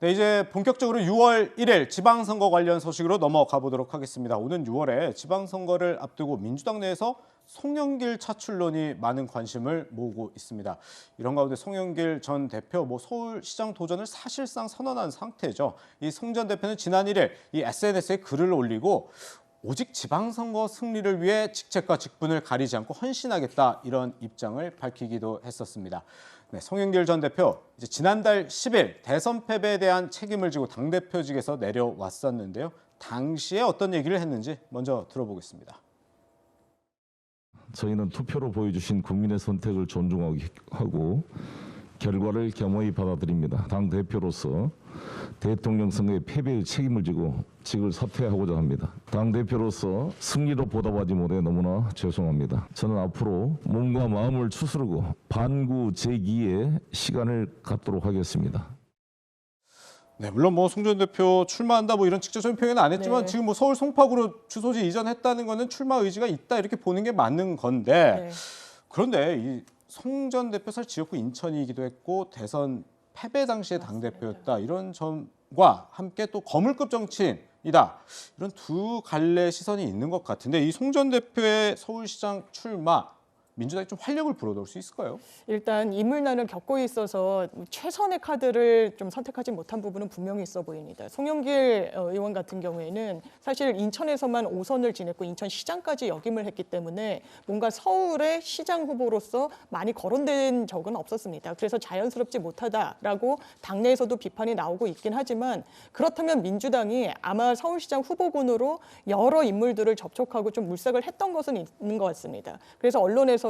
네, 이제 본격적으로 6월 1일 지방선거 관련 소식으로 넘어가 보도록 하겠습니다. 오는 6월에 지방선거를 앞두고 민주당 내에서 송영길 차출론이 많은 관심을 모으고 있습니다. 이런 가운데 송영길 전 대표 서울시장 도전을 사실상 선언한 상태죠. 이 송 전 대표는 지난 1일 이 SNS에 글을 올리고 오직 지방선거 승리를 위해 직책과 직분을 가리지 않고 헌신하겠다 이런 입장을 밝히기도 했었습니다. 네, 송영길 전 대표 이제 지난달 10일 대선 패배에 대한 책임을 지고 당대표직에서 내려왔었는데요. 당시에 어떤 얘기를 했는지 먼저 들어보겠습니다. 저희는 투표로 보여주신 국민의 선택을 존중하고 결과를 겸허히 받아들입니다. 당대표로서 대통령 선거의 패배의 책임을 지고 직을 사퇴하고자 합니다. 당대표로서 승리로 보답하지 못해 너무나 죄송합니다. 저는 앞으로 몸과 마음을 추스르고 반구재기의 시간을 갖도록 하겠습니다. 네, 물론 송 전 대표 출마한다 이런 직접적인 표현은 안 했지만 지금 서울 송파구로 주소지 이전했다는 거는 출마 의지가 있다 이렇게 보는 게 맞는 건데 그런데 이 송 전 대표 사실 지역구 인천이기도 했고 대선 패배 당시에 당대표였다 이런 점과 함께 또 거물급 정치인이다 이런 두 갈래 시선이 있는 것 같은데 이 송 전 대표의 서울시장 출마 민주당이 좀 활력을 불어넣을 수 있을까요? 일단 인물난을 겪고 있어서 최선의 카드를 좀 선택하지 못한 부분은 분명히 있어 보입니다. 송영길 의원 같은 경우에는 사실 인천에서만 5선을 지냈고 인천시장까지 역임을 했기 때문에 뭔가 서울의 시장 후보로서 많이 거론된 적은 없었습니다. 그래서 자연스럽지 못하다라고 당내에서도 비판이 나오고 있긴 하지만 그렇다면 민주당이 아마 서울시장 후보군으로 여러 인물들을 접촉하고 좀 물색을 했던 것은 있는 것 같습니다. 그래서 언론에서도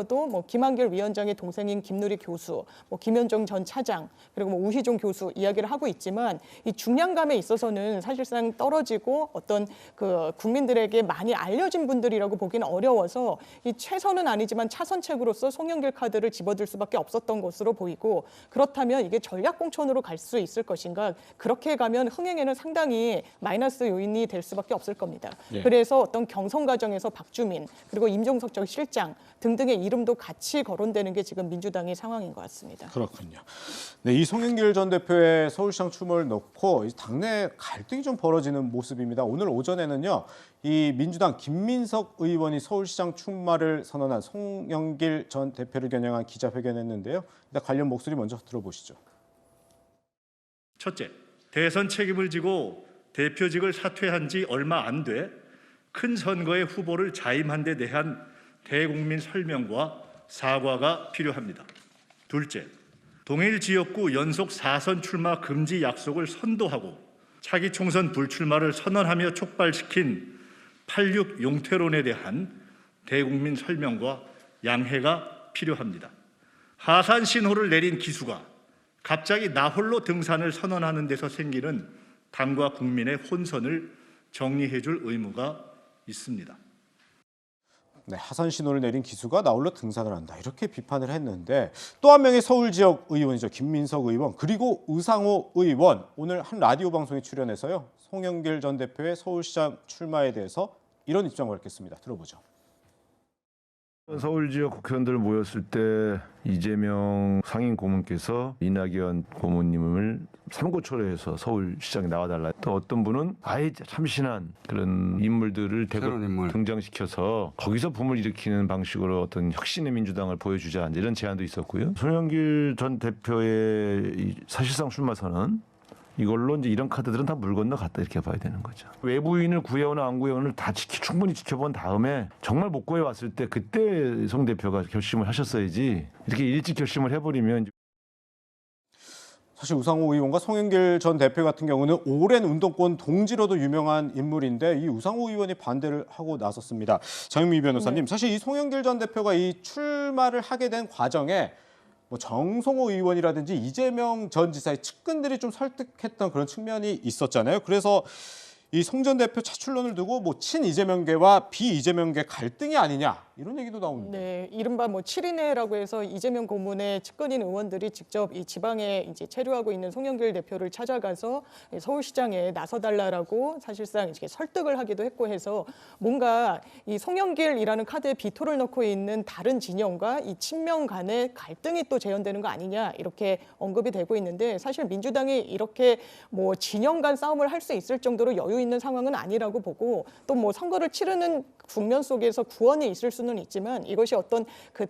김한길 위원장의 동생인 김누리 교수, 김현정 전 차장, 그리고 우희종 교수 이야기를 하고 있지만 이 중량감에 있어서는 사실상 떨어지고 어떤 그 국민들에게 많이 알려진 분들이라고 보기는 어려워서 이 최선은 아니지만 차선책으로서 송영길 카드를 집어들 수밖에 없었던 것으로 보이고 그렇다면 이게 전략 공천으로 갈 수 있을 것인가? 그렇게 가면 흥행에는 상당히 마이너스 요인이 될 수밖에 없을 겁니다. 그래서 어떤 경선 과정에서 박주민 그리고 임종석 전 실장 등등의 이름도 같이 거론되는 게 지금 민주당의 상황인 것 같습니다. 그렇군요. 네, 이 송영길 전 대표의 서울시장 출마를 놓고 당내 갈등이 좀 벌어지는 모습입니다. 오늘 오전에는요, 이 민주당 김민석 의원이 서울시장 출마를 선언한 송영길 전 대표를 겨냥한 기자회견했는데요. 일단 관련 목소리 먼저 들어보시죠. 첫째, 대선 책임을 지고 대표직을 사퇴한 지 얼마 안 돼 큰 선거의 후보를 자임한 데 대한 대국민 설명과 사과가 필요합니다. 둘째, 동일 지역구 연속 4선 출마 금지 약속을 선도하고 차기 총선 불출마를 선언하며 촉발시킨 86 용태론에 대한 대국민 설명과 양해가 필요합니다. 하산 신호를 내린 기수가 갑자기 나 홀로 등산을 선언하는 데서 생기는 당과 국민의 혼선을 정리해 줄 의무가 있습니다. 네, 하산 신호를 내린 기수가 나홀로 등산을 한다 이렇게 비판을 했는데 또 한 명의 서울 지역 의원이죠. 김민석 의원 그리고 우상호 의원 오늘 한 라디오 방송에 출연해서요. 송영길 전 대표의 서울시장 출마에 대해서 이런 입장을 밝혔습니다. 들어보죠. 서울 지역 국회의원들 모였을 때 이재명 상임 고문께서 이낙연 고문님을 삼고초려해서 서울시장에 나와달라. 또 어떤 분은 아예 참신한 그런 인물들을 등장시켜서 거기서 붐을 일으키는 방식으로 어떤 혁신의 민주당을 보여주자 이런 제안도 있었고요. 송영길 전 대표의 사실상 출마 선언 이걸로 이제 이런 카드들은 다 물 건너갔다 이렇게 봐야 되는 거죠. 외부인을 구해오나 안 구해오나 다 충분히 지켜본 다음에 정말 못 구해왔을 때 그때 송 대표가 결심을 하셨어야지 이렇게 일찍 결심을 해버리면 사실 우상호 의원과 송영길 전 대표 같은 경우는 오랜 운동권 동지로도 유명한 인물인데 이 우상호 의원이 반대를 하고 나섰습니다. 장윤미 변호사님, 사실 이 송영길 전 대표가 이 출마를 하게 된 과정에 정성호 의원이라든지 이재명 전 지사의 측근들이 좀 설득했던 그런 측면이 있었잖아요. 그래서 이 송 전 대표 차출론을 두고 뭐 친 이재명계와 비 이재명계 갈등이 아니냐 이런 얘기도 나옵니다. 네, 이른바 뭐 7인회라고 해서 이재명 고문의 측근인 의원들이 직접 이 지방에 이제 체류하고 있는 송영길 대표를 찾아가서 서울시장에 나서달라라고 사실상 이제 설득을 하기도 했고 해서 뭔가 이 송영길이라는 카드에 비토를 넣고 있는 다른 진영과 이 친명 간의 갈등이 또 재현되는 거 아니냐 이렇게 언급이 되고 있는데 사실 민주당이 이렇게 뭐 진영 간 싸움을 할 수 있을 정도로 여유 있는 상황은 아니라고 보고 또 뭐 선거를 치르는 국면 속에서 구원이 있을 수는 있지만 이것이 어떤 그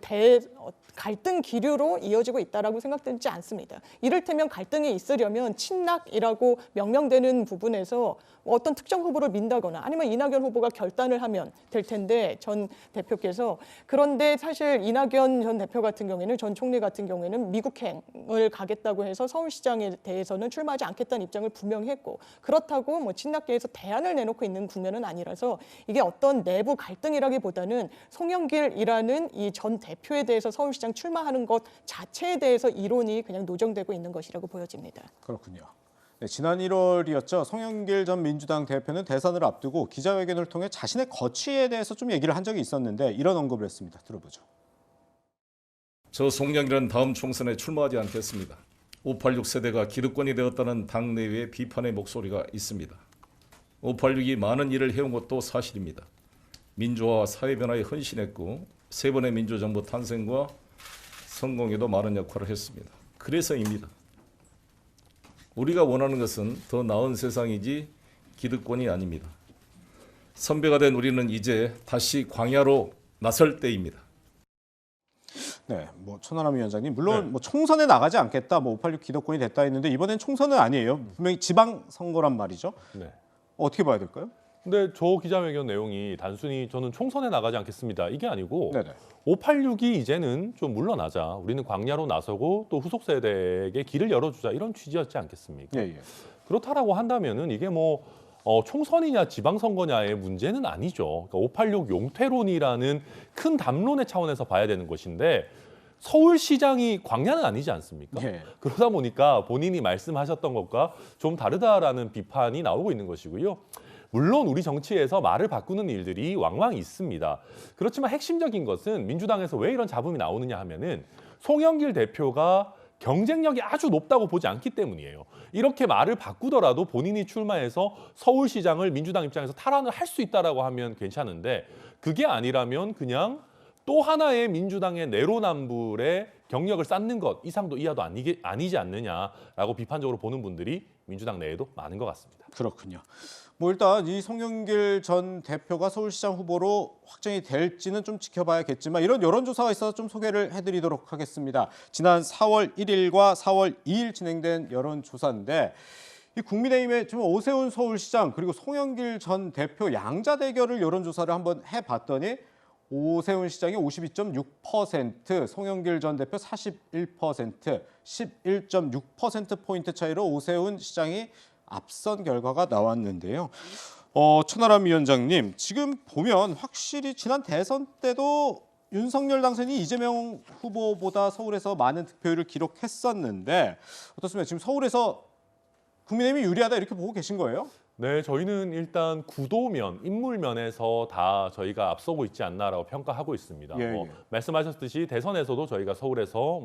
갈등 기류로 이어지고 있다라고 생각되지 않습니다. 이를테면 갈등이 있으려면 친낙이라고 명명되는 부분에서 어떤 특정 후보를 민다거나 아니면 이낙연 후보가 결단을 하면 될 텐데 전 대표께서 그런데 사실 이낙연 전 대표 같은 경우에는 전 총리 같은 경우에는 미국행을 가겠다고 해서 서울시장에 대해서는 출마하지 않겠다는 입장을 분명히 했고 그렇다고 뭐 친낙계에서 대안을 내놓고 있는 국면은 아니라서 이게 어떤 내부 갈등이라기보다는 송영길이라는 이 전 대표에 대해서 서울시장 출마하는 것 자체에 대해서 이론이 그냥 노정되고 있는 것이라고 보여집니다. 그렇군요. 네, 지난 1월이었죠. 송영길 전 민주당 대표는 대선을 앞두고 기자회견을 통해 자신의 거취에 대해서 좀 얘기를 한 적이 있었는데 이런 언급을 했습니다. 들어보죠. 저 송영길은 다음 총선에 출마하지 않겠습니다. 586 세대가 기득권이 되었다는 당내외의 비판의 목소리가 있습니다. 586이 많은 일을 해온 것도 사실입니다. 민주화와 사회 변화에 헌신했고 세 번의 민주정부 탄생과 성공에도 많은 역할을 했습니다. 그래서입니다. 우리가 원하는 것은 더 나은 세상이지 기득권이 아닙니다. 선배가 된 우리는 이제 다시 광야로 나설 때입니다. 네, 뭐 천하람 위원장님 물론 뭐 총선에 나가지 않겠다, 뭐 586 기득권이 됐다 했는데 이번엔 총선은 아니에요. 분명히 지방 선거란 말이죠. 네. 어떻게 봐야 될까요? 근데 저 기자회견 내용이 단순히 저는 총선에 나가지 않겠습니다. 이게 아니고 네네. 586이 이제는 좀 물러나자. 우리는 광야로 나서고 또 후속 세대에게 길을 열어주자. 이런 취지였지 않겠습니까? 예, 예. 그렇다라고 한다면은 이게 뭐 총선이냐 지방선거냐의 문제는 아니죠. 그러니까 586 용태론이라는 큰 담론의 차원에서 봐야 되는 것인데 서울시장이 광야는 아니지 않습니까? 예. 그러다 보니까 본인이 말씀하셨던 것과 좀 다르다라는 비판이 나오고 있는 것이고요. 물론 우리 정치에서 말을 바꾸는 일들이 왕왕 있습니다. 그렇지만 핵심적인 것은 민주당에서 왜 이런 잡음이 나오느냐 하면은 송영길 대표가 경쟁력이 아주 높다고 보지 않기 때문이에요. 이렇게 말을 바꾸더라도 본인이 출마해서 서울시장을 민주당 입장에서 탈환을 할 수 있다라고 하면 괜찮은데 그게 아니라면 그냥 또 하나의 민주당의 내로남불의 경력을 쌓는 것 이상도 이하도 아니지 않느냐라고 비판적으로 보는 분들이 민주당 내에도 많은 것 같습니다. 그렇군요. 뭐 일단 이 송영길 전 대표가 서울시장 후보로 확정이 될지는 좀 지켜봐야겠지만 이런 여론조사가 있어서 좀 소개를 해드리도록 하겠습니다. 지난 4월 1일과 4월 2일 진행된 여론조사인데 이 국민의힘의 지금 오세훈 서울시장 그리고 송영길 전 대표 양자 대결을 여론조사를 한번 해봤더니 오세훈 시장이 52.6%, 송영길 전 대표 41%, 11.6%포인트 차이로 오세훈 시장이 앞선 결과가 나왔는데요. 천하람 위원장님, 지금 보면 확실히 지난 대선 때도 윤석열 당선인이 이재명 후보보다 서울에서 많은 득표율을 기록했었는데 어떻습니까? 지금 서울에서 국민의힘이 유리하다 이렇게 보고 계신 거예요? 네, 저희는 일단 구도면, 인물면에서 다 저희가 앞서고 있지 않나라고 평가하고 있습니다. 예, 예. 말씀하셨듯이 대선에서도 저희가 서울에서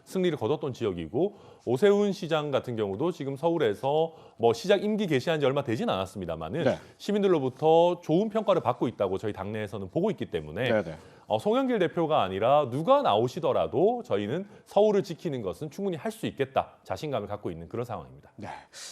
승리를 거뒀던 지역이고 오세훈 시장 같은 경우도 지금 서울에서 시장 임기 개시한 지 얼마 되진 않았습니다만은 네. 시민들로부터 좋은 평가를 받고 있다고 저희 당내에서는 보고 있기 때문에 네네. 송영길 대표가 아니라 누가 나오시더라도 저희는 서울을 지키는 것은 충분히 할 수 있겠다 자신감을 갖고 있는 그런 상황입니다. 네.